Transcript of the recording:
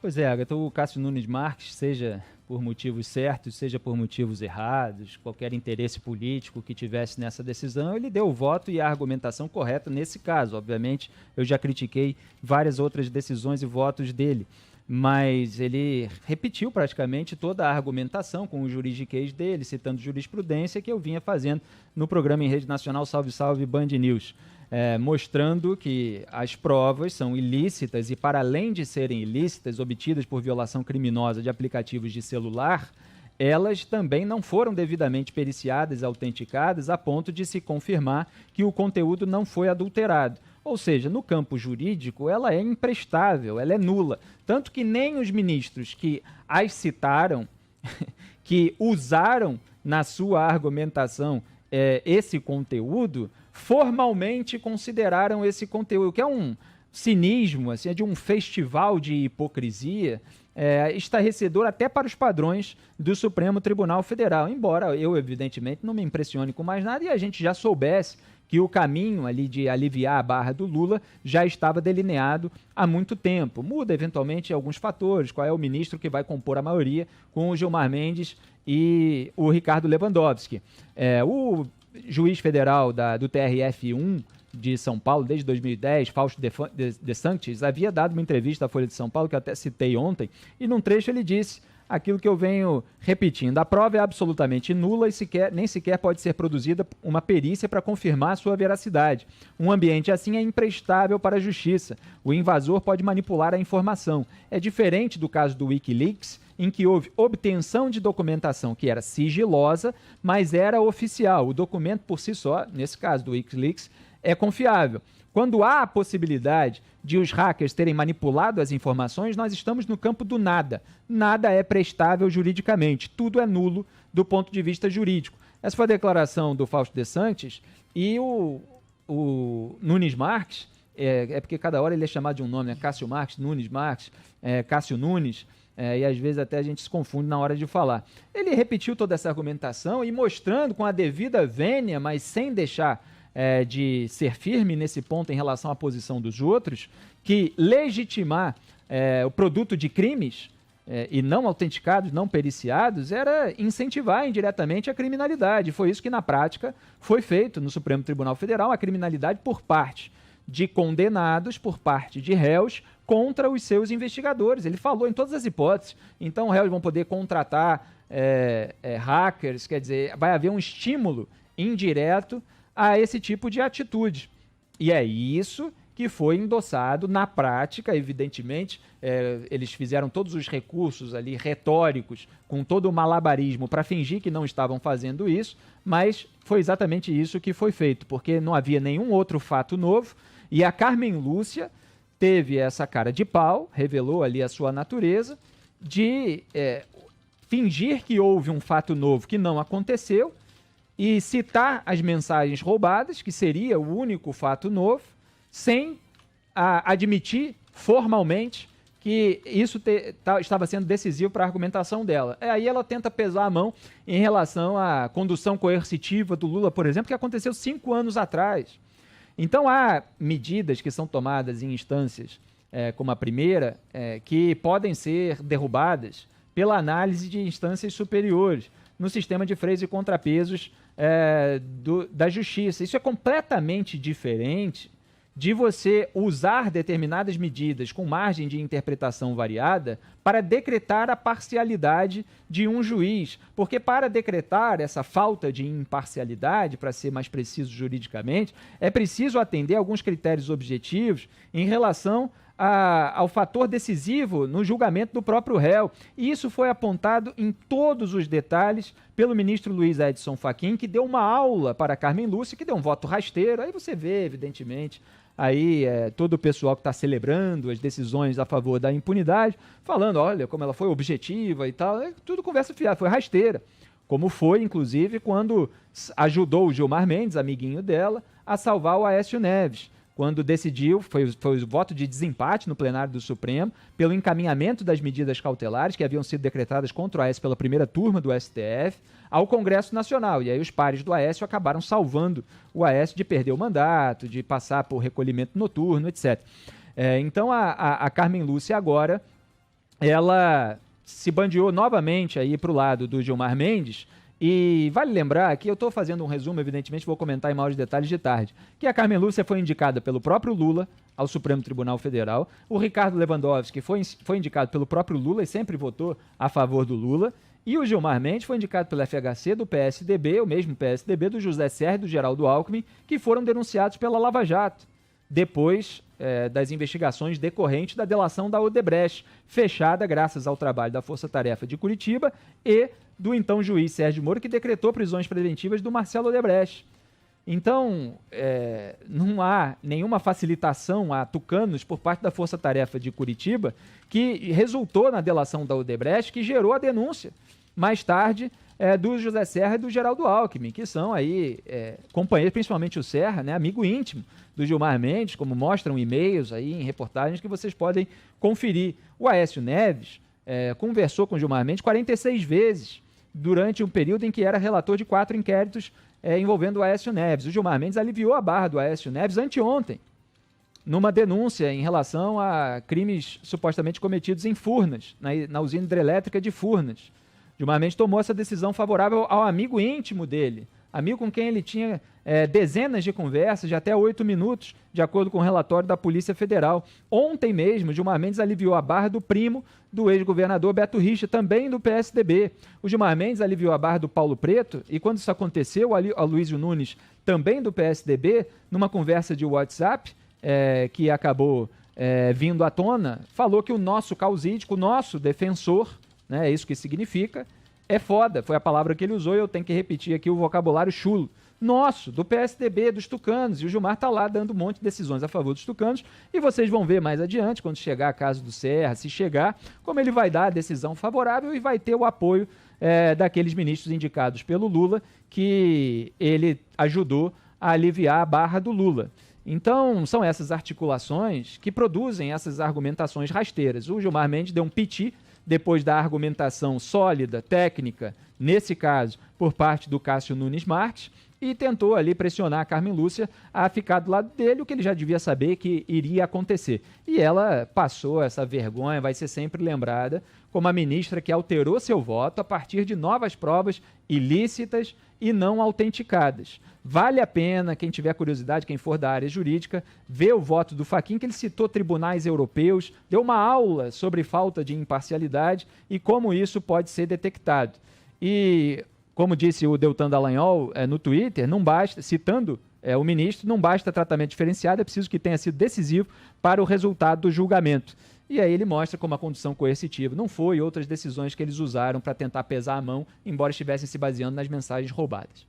Pois é, Agatha, o Cássio Nunes Marques, seja por motivos certos, seja por motivos errados, qualquer interesse político que tivesse nessa decisão, ele deu o voto e a argumentação correta nesse caso. Obviamente, eu já critiquei várias outras decisões e votos dele, mas ele repetiu praticamente toda a argumentação com o juridiquês dele, citando jurisprudência que eu vinha fazendo no programa em rede nacional Salve Salve Band News. Mostrando que as provas são ilícitas e, para além de serem ilícitas, obtidas por violação criminosa de aplicativos de celular, elas também não foram devidamente periciadas e autenticadas a ponto de se confirmar que o conteúdo não foi adulterado. Ou seja, no campo jurídico, ela é imprestável, ela é nula. Tanto que nem os ministros que as citaram, que usaram na sua argumentação esse conteúdo, formalmente consideraram esse conteúdo, que é um cinismo, assim, é de um festival de hipocrisia, estarrecedor até para os padrões do Supremo Tribunal Federal, embora eu, evidentemente, não me impressione com mais nada e a gente já soubesse que o caminho ali de aliviar a barra do Lula já estava delineado há muito tempo. Muda, eventualmente, alguns fatores, qual é o ministro que vai compor a maioria com o Gilmar Mendes e o Ricardo Lewandowski. O juiz federal do TRF1 de São Paulo, desde 2010, Fausto de Sanctis, havia dado uma entrevista à Folha de São Paulo, que eu até citei ontem, e num trecho ele disse aquilo que eu venho repetindo: a prova é absolutamente nula e nem sequer pode ser produzida uma perícia para confirmar a sua veracidade. Um ambiente assim é imprestável para a justiça. O invasor pode manipular a informação. É diferente do caso do Wikileaks, em que houve obtenção de documentação que era sigilosa, mas era oficial. O documento por si só, nesse caso do Wikileaks, é confiável. Quando há a possibilidade de os hackers terem manipulado as informações, nós estamos no campo do nada. Nada é prestável juridicamente, tudo é nulo do ponto de vista jurídico. Essa foi a declaração do Fausto de Sanctis e o Nunes Marques, porque cada hora ele é chamado de um nome, né? Cássio Marques, Nunes Marques, Cássio Nunes, e às vezes até a gente se confunde na hora de falar. Ele repetiu toda essa argumentação e mostrando com a devida vênia, mas sem deixar de ser firme nesse ponto em relação à posição dos outros, que legitimar o produto de crimes e não autenticados, não periciados, era incentivar indiretamente a criminalidade. Foi isso que, na prática, foi feito no Supremo Tribunal Federal, a criminalidade por parte de condenados, por parte de réus, contra os seus investigadores. Ele falou em todas as hipóteses. Então, réus vão poder contratar hackers, quer dizer, vai haver um estímulo indireto a esse tipo de atitude. E é isso que foi endossado na prática, evidentemente. Eles fizeram todos os recursos ali retóricos, com todo o malabarismo, para fingir que não estavam fazendo isso, mas foi exatamente isso que foi feito, porque não havia nenhum outro fato novo, e a Carmen Lúcia teve essa cara de pau, revelou ali a sua natureza, de fingir que houve um fato novo que não aconteceu, e citar as mensagens roubadas, que seria o único fato novo, sem admitir formalmente que isso estava sendo decisivo para a argumentação dela. Aí ela tenta pesar a mão em relação à condução coercitiva do Lula, por exemplo, que aconteceu 5 anos atrás. Então há medidas que são tomadas em instâncias, como a primeira, que podem ser derrubadas pela análise de instâncias superiores, no sistema de freios e contrapesos da justiça. Isso é completamente diferente de você usar determinadas medidas com margem de interpretação variada para decretar a parcialidade de um juiz. Porque para decretar essa falta de imparcialidade, para ser mais preciso juridicamente, é preciso atender a alguns critérios objetivos em relação ao fator decisivo no julgamento do próprio réu. E isso foi apontado em todos os detalhes pelo ministro Luiz Edson Fachin, que deu uma aula para Carmen Lúcia, que deu um voto rasteiro. Aí você vê, evidentemente, aí todo o pessoal que está celebrando as decisões a favor da impunidade, falando, olha, como ela foi objetiva e tal, tudo conversa fiada, foi rasteira. Como foi, inclusive, quando ajudou o Gilmar Mendes, amiguinho dela, a salvar o Aécio Neves, quando decidiu, foi o voto de desempate no plenário do Supremo, pelo encaminhamento das medidas cautelares que haviam sido decretadas contra o Aécio pela primeira turma do STF ao Congresso Nacional. E aí os pares do Aécio acabaram salvando o Aécio de perder o mandato, de passar por recolhimento noturno, etc. Então a Carmen Lúcia agora ela se bandeou novamente aí para o lado do Gilmar Mendes. E vale lembrar que eu estou fazendo um resumo, evidentemente vou comentar em maiores detalhes de tarde, que a Carmen Lúcia foi indicada pelo próprio Lula ao Supremo Tribunal Federal, o Ricardo Lewandowski foi indicado pelo próprio Lula e sempre votou a favor do Lula, e o Gilmar Mendes foi indicado pelo FHC, do PSDB, o mesmo PSDB, do José Serra e do Geraldo Alckmin, que foram denunciados pela Lava Jato, depois das investigações decorrentes da delação da Odebrecht, fechada graças ao trabalho da Força Tarefa de Curitiba e do então juiz Sérgio Moro, que decretou prisões preventivas do Marcelo Odebrecht. Então, não há nenhuma facilitação a tucanos por parte da Força Tarefa de Curitiba, que resultou na delação da Odebrecht, que gerou a denúncia, mais tarde, do José Serra e do Geraldo Alckmin, que são aí companheiros, principalmente o Serra, né, amigo íntimo do Gilmar Mendes, como mostram e-mails aí em reportagens que vocês podem conferir. O Aécio Neves conversou com o Gilmar Mendes 46 vezes durante um período em que era relator de 4 inquéritos envolvendo o Aécio Neves. O Gilmar Mendes aliviou a barra do Aécio Neves anteontem, numa denúncia em relação a crimes supostamente cometidos em Furnas, na usina hidrelétrica de Furnas. Gilmar Mendes tomou essa decisão favorável ao amigo íntimo dele, amigo com quem ele tinha dezenas de conversas de até 8 minutos, de acordo com o relatório da Polícia Federal. Ontem mesmo, Gilmar Mendes aliviou a barra do primo do ex-governador Beto Richa, também do PSDB. O Gilmar Mendes aliviou a barra do Paulo Preto, e quando isso aconteceu, a Luísio Nunes, também do PSDB, numa conversa de WhatsApp, que acabou vindo à tona, falou que o nosso causídico, o nosso defensor, né, é isso que significa, é foda, foi a palavra que ele usou e eu tenho que repetir aqui o vocabulário chulo. Nosso, do PSDB, dos tucanos, e o Gilmar está lá dando um monte de decisões a favor dos tucanos, e vocês vão ver mais adiante, quando chegar a caso do Serra, se chegar, como ele vai dar a decisão favorável e vai ter o apoio daqueles ministros indicados pelo Lula, que ele ajudou a aliviar a barra do Lula. Então, são essas articulações que produzem essas argumentações rasteiras. O Gilmar Mendes deu um piti depois da argumentação sólida, técnica, nesse caso, por parte do Cássio Nunes Marques, e tentou ali pressionar a Carmen Lúcia a ficar do lado dele, o que ele já devia saber que iria acontecer. E ela passou essa vergonha, vai ser sempre lembrada como a ministra que alterou seu voto a partir de novas provas ilícitas e não autenticadas. Vale a pena, quem tiver curiosidade, quem for da área jurídica, ver o voto do Fachin, que ele citou tribunais europeus, deu uma aula sobre falta de imparcialidade e como isso pode ser detectado. E, como disse o Deltan Dallagnol no Twitter, não basta, citando o ministro, não basta tratamento diferenciado, é preciso que tenha sido decisivo para o resultado do julgamento. E aí ele mostra como a condução coercitiva não foi outras decisões que eles usaram para tentar pesar a mão, embora estivessem se baseando nas mensagens roubadas.